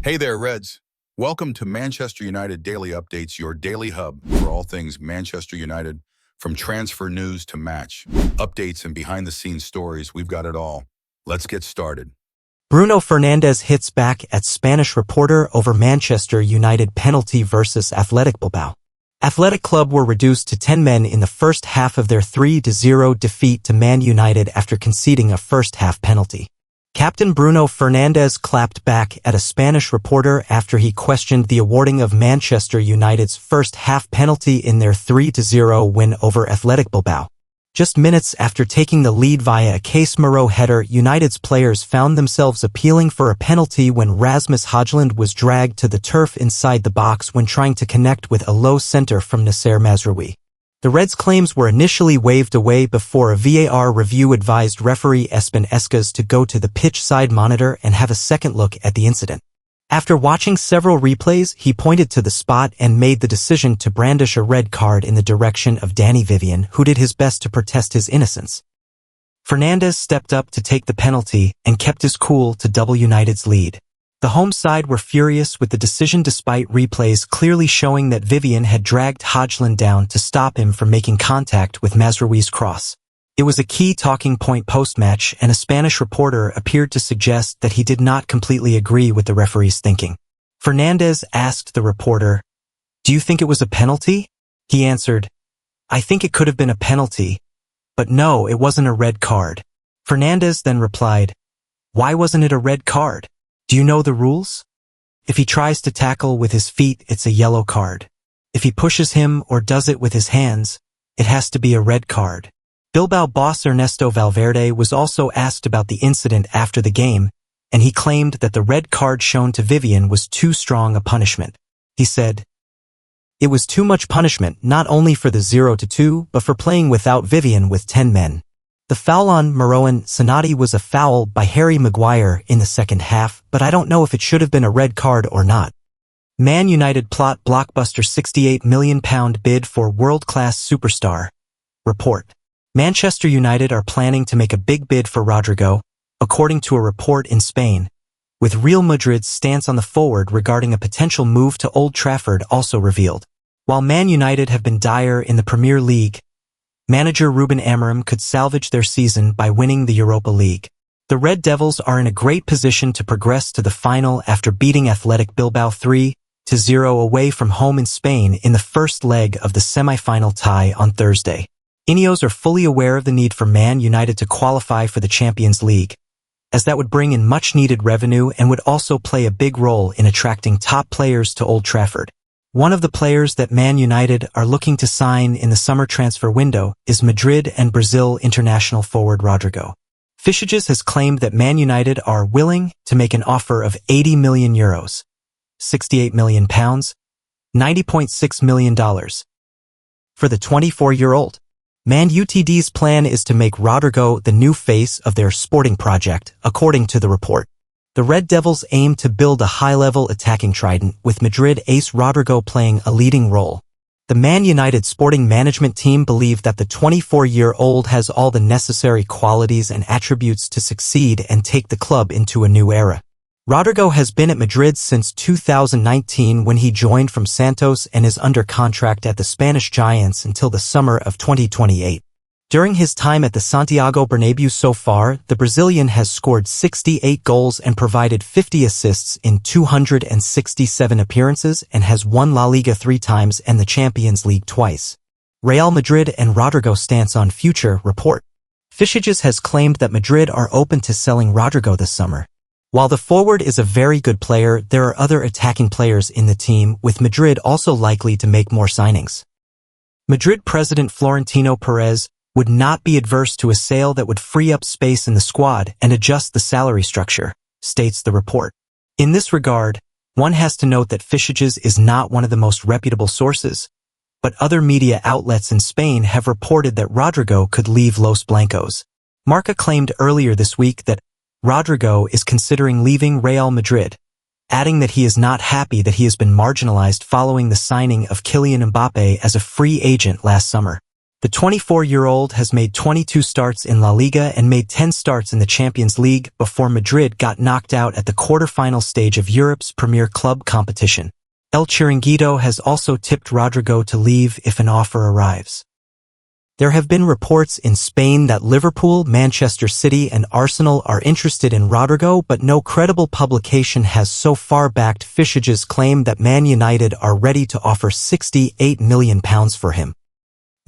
Hey there, Reds. Welcome to Manchester United Daily Updates, your daily hub for all things Manchester United. From transfer news to match, updates and behind-the-scenes stories, we've got it all. Let's get started. Bruno Fernandes hits back at Spanish reporter over Manchester United penalty versus Athletic Bilbao. Athletic Club were reduced to 10 men in the first half of their 3-0 defeat to Man United after conceding a first-half penalty. Captain Bruno Fernandes clapped back at a Spanish reporter after he questioned the awarding of Manchester United's first-half penalty in their 3-0 win over Athletic Bilbao. Just minutes after taking the lead via a Casemiro header, United's players found themselves appealing for a penalty when Rasmus Højlund was dragged to the turf inside the box when trying to connect with a low centre from Nasser Mazraoui. The Reds' claims were initially waved away before a VAR review advised referee Espen Escas to go to the pitch side monitor and have a second look at the incident. After watching several replays, he pointed to the spot and made the decision to brandish a red card in the direction of Danny Vivian, who did his best to protest his innocence. Fernandes stepped up to take the penalty and kept his cool to double United's lead. The home side were furious with the decision despite replays clearly showing that Vivian had dragged Højlund down to stop him from making contact with Mazraoui's cross. It was a key talking point post-match, and a Spanish reporter appeared to suggest that he did not completely agree with the referee's thinking. Fernandes asked the reporter, "Do you think it was a penalty?" He answered, "I think it could have been a penalty, but no, it wasn't a red card." Fernandes then replied, "Why wasn't it a red card? Do you know the rules? If he tries to tackle with his feet, it's a yellow card. If he pushes him or does it with his hands, it has to be a red card." Bilbao boss Ernesto Valverde was also asked about the incident after the game, and he claimed that the red card shown to Vivian was too strong a punishment. He said, "It was too much punishment, not only for the 0-2, but for playing without Vivian with 10 men." The foul on Marouane Sanati was a foul by Harry Maguire in the second half, but I don't know if it should have been a red card or not. Man United plot blockbuster £68 million bid for world-class superstar. Report. Manchester United are planning to make a big bid for Rodrigo, according to a report in Spain, with Real Madrid's stance on the forward regarding a potential move to Old Trafford also revealed. While Man United have been dire in the Premier League, manager Ruben Amorim could salvage their season by winning the Europa League. The Red Devils are in a great position to progress to the final after beating Athletic Bilbao 3-0 away from home in Spain in the first leg of the semi-final tie on Thursday. Ineos are fully aware of the need for Man United to qualify for the Champions League, as that would bring in much-needed revenue and would also play a big role in attracting top players to Old Trafford. One of the players that Man United are looking to sign in the summer transfer window is Madrid and Brazil international forward Rodrigo. Fischages has claimed that Man United are willing to make an offer of €80 million, £68 million, $90.6 million, for the 24-year-old. Man Utd's plan is to make Rodrigo the new face of their sporting project, according to the report. The Red Devils aim to build a high-level attacking trident, with Madrid ace Rodrigo playing a leading role. The Man United sporting management team believe that the 24-year-old has all the necessary qualities and attributes to succeed and take the club into a new era. Rodrigo has been at Madrid since 2019 when he joined from Santos and is under contract at the Spanish Giants until the summer of 2028. During his time at the Santiago Bernabéu so far, the Brazilian has scored 68 goals and provided 50 assists in 267 appearances and has won La Liga 3 times and the Champions League twice. Real Madrid and Rodrigo stance on future report. Fischages has claimed that Madrid are open to selling Rodrigo this summer. While the forward is a very good player, there are other attacking players in the team, with Madrid also likely to make more signings. Madrid president Florentino Perez would not be adverse to a sale that would free up space in the squad and adjust the salary structure, states the report. In this regard, one has to note that Fischages is not one of the most reputable sources, but other media outlets in Spain have reported that Rodrigo could leave Los Blancos. Marca claimed earlier this week that Rodrigo is considering leaving Real Madrid, adding that he is not happy that he has been marginalized following the signing of Kylian Mbappé as a free agent last summer. The 24-year-old has made 22 starts in La Liga and made 10 starts in the Champions League before Madrid got knocked out at the quarter-final stage of Europe's premier club competition. El Chiringuito has also tipped Rodrigo to leave if an offer arrives. There have been reports in Spain that Liverpool, Manchester City, and Arsenal are interested in Rodrigo, but no credible publication has so far backed Fischage's claim that Man United are ready to offer £68 million for him.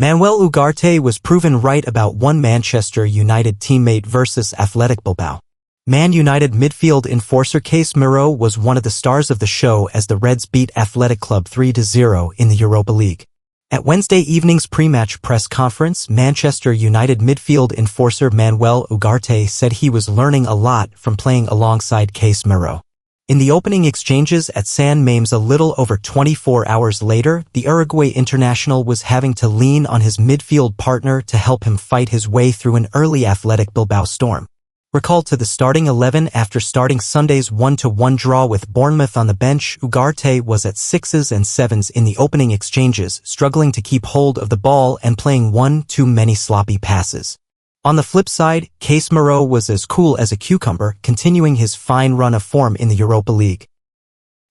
Manuel Ugarte was proven right about one Manchester United teammate versus Athletic Bilbao. Man United midfield enforcer Casemiro was one of the stars of the show as the Reds beat Athletic Club 3-0 in the Europa League. At Wednesday evening's pre-match press conference, Manchester United midfield enforcer Manuel Ugarte said he was learning a lot from playing alongside Casemiro. In the opening exchanges at San Mamés a little over 24 hours later, the Uruguay international was having to lean on his midfield partner to help him fight his way through an early Athletic Bilbao storm. Recalled to the starting 11 after starting Sunday's 1-1 draw with Bournemouth on the bench, Ugarte was at 6s and 7s in the opening exchanges, struggling to keep hold of the ball and playing one too many sloppy passes. On the flip side, Casemiro was as cool as a cucumber, continuing his fine run of form in the Europa League.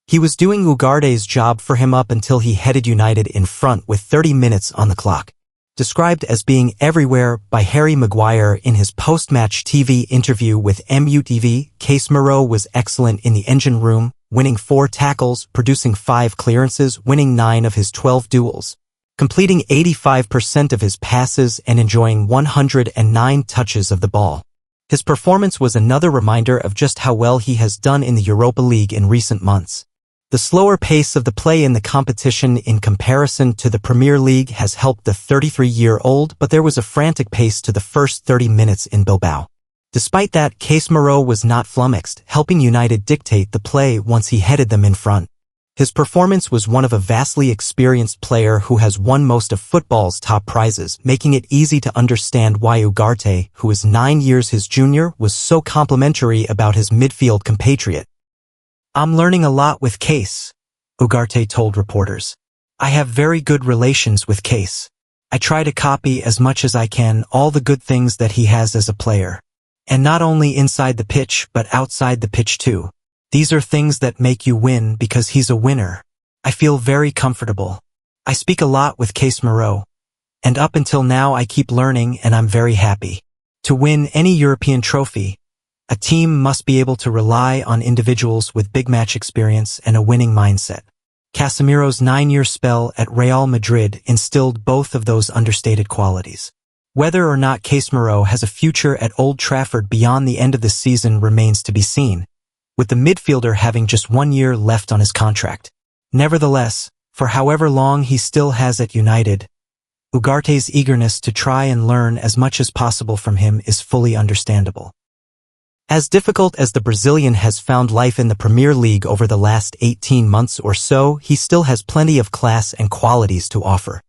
He was doing Ugarte's job for him up until he headed United in front with 30 minutes on the clock. Described as being everywhere by Harry Maguire in his post-match TV interview with MUFC, Casemiro was excellent in the engine room, winning 4 tackles, producing 5 clearances, winning 9 of his 12 duels, completing 85% of his passes and enjoying 109 touches of the ball. His performance was another reminder of just how well he has done in the Europa League in recent months. The slower pace of the play in the competition in comparison to the Premier League has helped the 33-year-old, but there was a frantic pace to the first 30 minutes in Bilbao. Despite that, Casemiro was not flummoxed, helping United dictate the play once he headed them in front. His performance was one of a vastly experienced player who has won most of football's top prizes, making it easy to understand why Ugarte, who is 9 years his junior, was so complimentary about his midfield compatriot. "I'm learning a lot with Case," Ugarte told reporters. "I have very good relations with Case. I try to copy as much as I can all the good things that he has as a player. And not only inside the pitch but outside the pitch too. These are things that make you win because he's a winner. I feel very comfortable. I speak a lot with Casemiro. And up until now I keep learning and I'm very happy. To win any European trophy, a team must be able to rely on individuals with big match experience and a winning mindset." Casemiro's 9-year spell at Real Madrid instilled both of those understated qualities. Whether or not Casemiro has a future at Old Trafford beyond the end of the season remains to be seen, with the midfielder having just 1 year left on his contract. Nevertheless, for however long he still has at United, Ugarte's eagerness to try and learn as much as possible from him is fully understandable. As difficult as the Brazilian has found life in the Premier League over the last 18 months or so, he still has plenty of class and qualities to offer.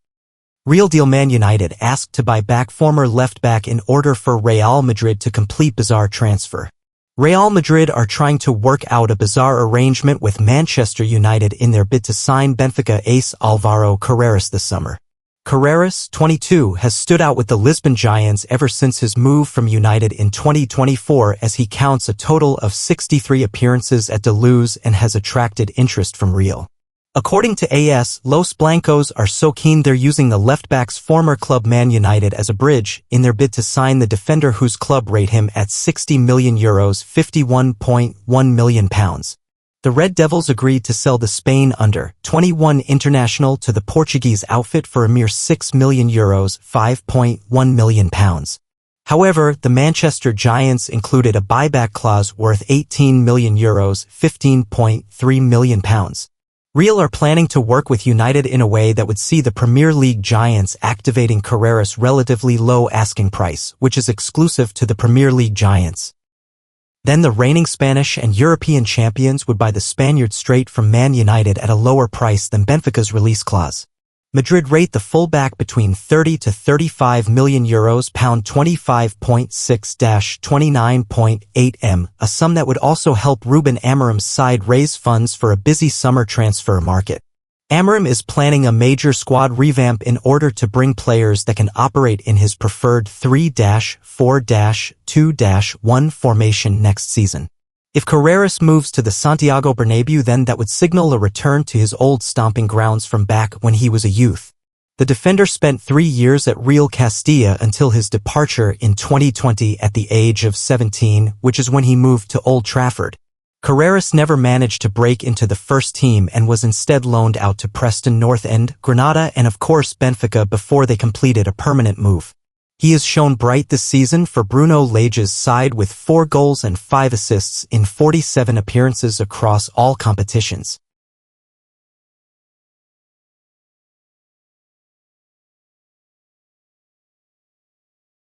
Real Deal Man United asked to buy back former left-back in order for Real Madrid to complete bizarre transfer. Real Madrid are trying to work out a bizarre arrangement with Manchester United in their bid to sign Benfica ace Alvaro Carreras this summer. Carreras, 22, has stood out with the Lisbon Giants ever since his move from United in 2024 as he counts a total of 63 appearances at Toulouse and has attracted interest from Real. According to AS, Los Blancos are so keen they're using the left-back's former club Man United as a bridge in their bid to sign the defender whose club rate him at €60 million, £51.1 million. The Red Devils agreed to sell the Spain under-21 international to the Portuguese outfit for a mere €6 million, £5.1 million. However, the Manchester Giants included a buyback clause worth €18 million, £15.3 million. Real are planning to work with United in a way that would see the Premier League giants activating Carreras' relatively low asking price, which is exclusive to the Premier League giants. Then the reigning Spanish and European champions would buy the Spaniard straight from Man United at a lower price than Benfica's release clause. Madrid rate the fullback between €30 to €35 million, pound 25.6-29.8 m, a sum that would also help Ruben Amorim's side raise funds for a busy summer transfer market. Amorim is planning a major squad revamp in order to bring players that can operate in his preferred 3-4-2-1 formation next season. If Carreras moves to the Santiago Bernabéu, then that would signal a return to his old stomping grounds from back when he was a youth. The defender spent 3 years at Real Castilla until his departure in 2020 at the age of 17, which is when he moved to Old Trafford. Carreras never managed to break into the first team and was instead loaned out to Preston North End, Granada and of course Benfica before they completed a permanent move. He has shown bright this season for Bruno Lage's side with 4 goals and 5 assists in 47 appearances across all competitions.